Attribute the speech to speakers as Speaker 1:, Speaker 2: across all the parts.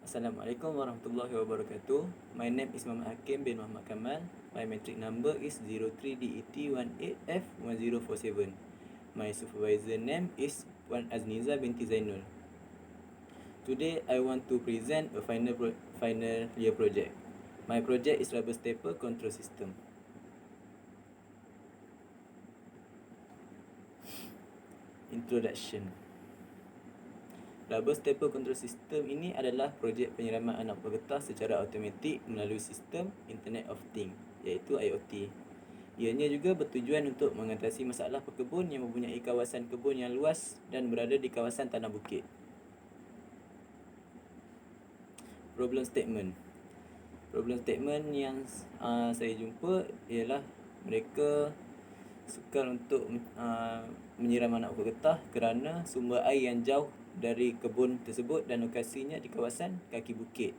Speaker 1: Assalamualaikum warahmatullahi wabarakatuh. My name is Muhammad Hakim bin Muhammad Kamal. My metric number is 03DET18F1047. My supervisor name is Puan Azniza binti Zainul. Today I want to present a final year project. My project is rubber stepper control system. Introduction. Rubber stepper control system ini adalah projek penyiraman anak buah getah secara automatik melalui sistem Internet of Things, iaitu IoT. Ianya juga bertujuan untuk mengatasi masalah pekebun yang mempunyai kawasan kebun yang luas dan berada di kawasan tanah bukit. Problem statement. Problem statement yang saya jumpa ialah mereka sukar untuk menyiram anak buah getah kerana sumber air yang jauh dari kebun tersebut dan lokasinya di kawasan kaki bukit.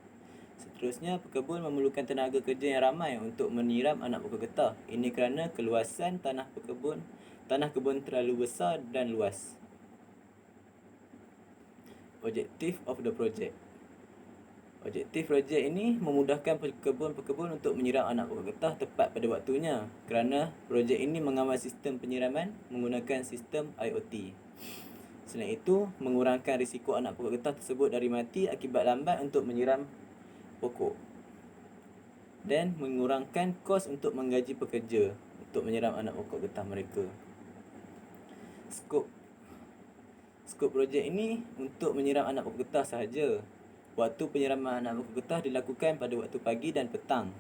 Speaker 1: Seterusnya, pekebun memerlukan tenaga kerja yang ramai untuk menyiram anak buah getah. Ini kerana keluasan tanah kebun terlalu besar dan luas. Objective of the project. Objektif projek ini memudahkan pekebun untuk menyiram anak buah getah tepat pada waktunya kerana projek ini mengawal sistem penyiraman menggunakan sistem IoT. Selain itu, mengurangkan risiko anak buah getah tersebut dari mati akibat lambat untuk menyiram pokok dan mengurangkan kos untuk menggaji pekerja untuk menyiram anak pokok getah mereka. Skop projek ini untuk menyiram anak pokok getah sahaja. Waktu penyiraman anak pokok getah dilakukan pada waktu pagi dan petang,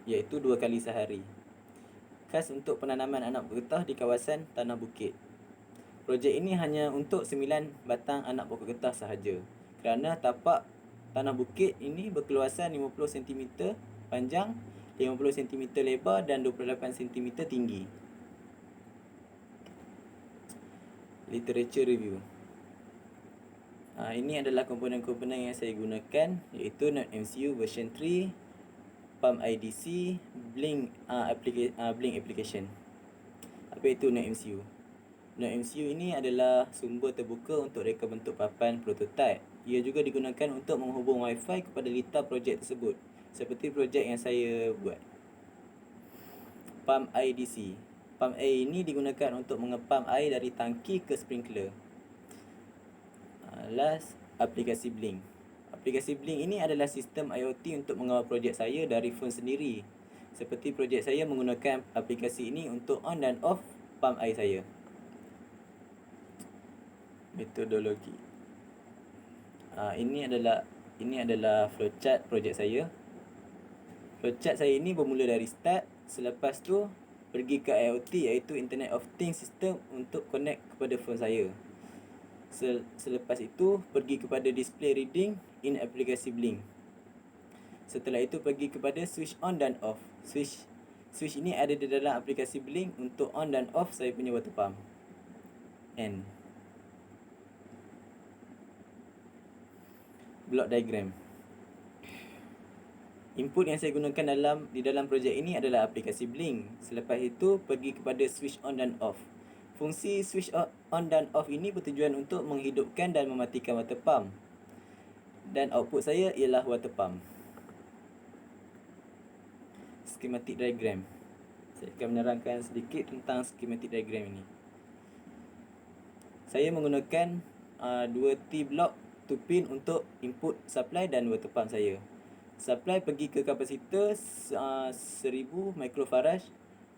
Speaker 1: iaitu 2 kali sehari. Khas untuk penanaman anak pokok getah di kawasan tanah bukit. Projek ini hanya untuk 9 batang anak pokok getah sahaja kerana tapak tanah bukit ini berkeluasan 50 cm panjang, 50 cm lebar dan 28 cm tinggi. Literature review. Ini adalah komponen-komponen yang saya gunakan, iaitu NodeMCU version 3, Palm IDC, Blink application. Apa itu NodeMCU? NodeMCU ini adalah sumber terbuka untuk reka bentuk papan prototype. Ia juga digunakan untuk menghubung Wi-Fi kepada litar projek tersebut, seperti projek yang saya buat. Pump IDC. Pump air ini digunakan untuk mengepam air dari tangki ke sprinkler. Last, aplikasi Blink. Aplikasi Blink ini adalah sistem IoT untuk mengawal projek saya dari phone sendiri. Seperti projek saya menggunakan aplikasi ini untuk on dan off pump air saya. Metodologi. Ini adalah flowchart projek saya. Flowchart saya ini bermula dari start, selepas tu pergi ke IoT, iaitu Internet of Things system untuk connect kepada phone saya. Selepas itu pergi kepada display reading in aplikasi Blink. Setelah itu pergi kepada switch on dan off. Switch ini ada di dalam aplikasi Blink untuk on dan off saya punya water pump. N. Block diagram. Input yang saya gunakan di dalam projek ini adalah aplikasi Blink. Selepas itu pergi kepada switch on dan off. Fungsi switch on dan off ini bertujuan untuk menghidupkan dan mematikan water pump. Dan output saya ialah water pump. Schematic diagram. Saya akan menerangkan sedikit tentang schematic diagram ini. Saya menggunakan 2 T-block 2 pin untuk input supply dan water pump saya. Supply pergi ke kapasitor 1000 microfarad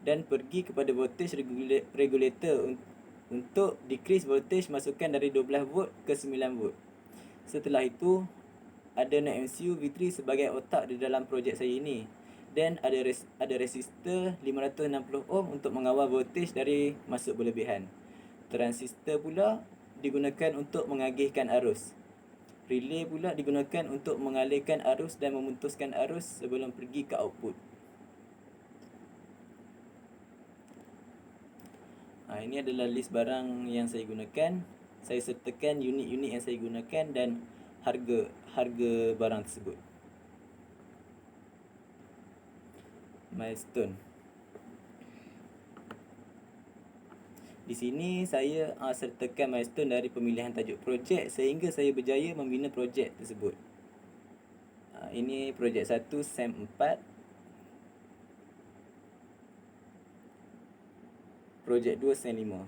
Speaker 1: dan pergi kepada voltage regulator untuk decrease voltage masukkan dari 12 volt ke 9 volt. Setelah itu ada NodeMCU V3 sebagai otak di dalam projek saya ini, dan ada resistor 560 ohm untuk mengawal voltage dari masuk berlebihan. Transistor pula digunakan untuk mengagihkan arus. Relay pula digunakan untuk mengalirkan arus dan memutuskan arus sebelum pergi ke output. Ini adalah list barang yang saya gunakan. Saya sertakan unit-unit yang saya gunakan dan harga barang tersebut. Milestone. Di sini saya sertakan milestone dari pemilihan tajuk projek sehingga saya berjaya membina projek tersebut. Ini projek 1 SEM 4. Projek 2 SEM 5.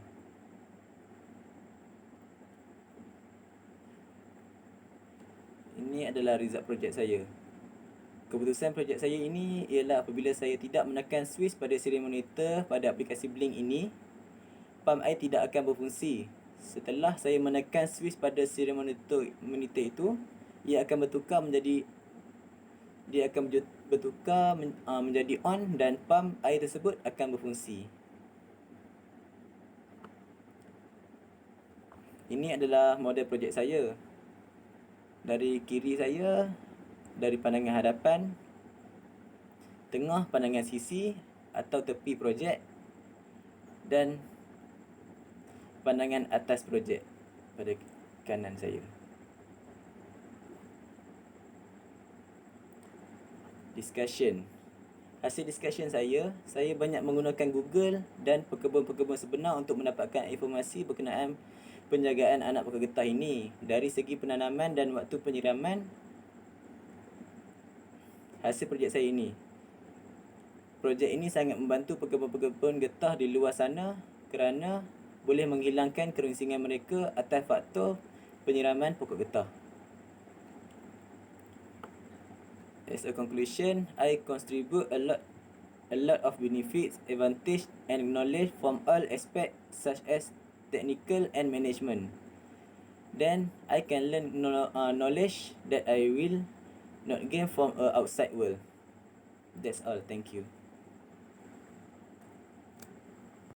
Speaker 1: Ini adalah result projek saya. Keputusan projek saya ini ialah apabila saya tidak menekan switch pada serial monitor pada aplikasi Blink ini, pump air tidak akan berfungsi. Setelah saya menekan switch pada serial monitor itu, ia akan bertukar menjadi menjadi on dan pump air tersebut akan berfungsi. Ini adalah model projek saya. Dari kiri saya, dari pandangan hadapan, tengah pandangan sisi atau tepi projek, dan pandangan atas projek pada kanan saya. Discussion. Hasil discussion saya banyak menggunakan Google dan pekebun-pekebun sebenar untuk mendapatkan informasi berkenaan penjagaan anak pokok getah ini. Dari segi penanaman dan waktu penyiraman, hasil projek saya ini. Projek ini sangat membantu pekebun-pekebun getah di luar sana kerana boleh menghilangkan kerunsingan mereka atas faktor penyiraman pokok getah. As a conclusion, I contribute a lot of benefits, advantage and knowledge from all aspects such as technical and management. Then I can learn knowledge that I will not gain from a outside world. That's all. Thank you.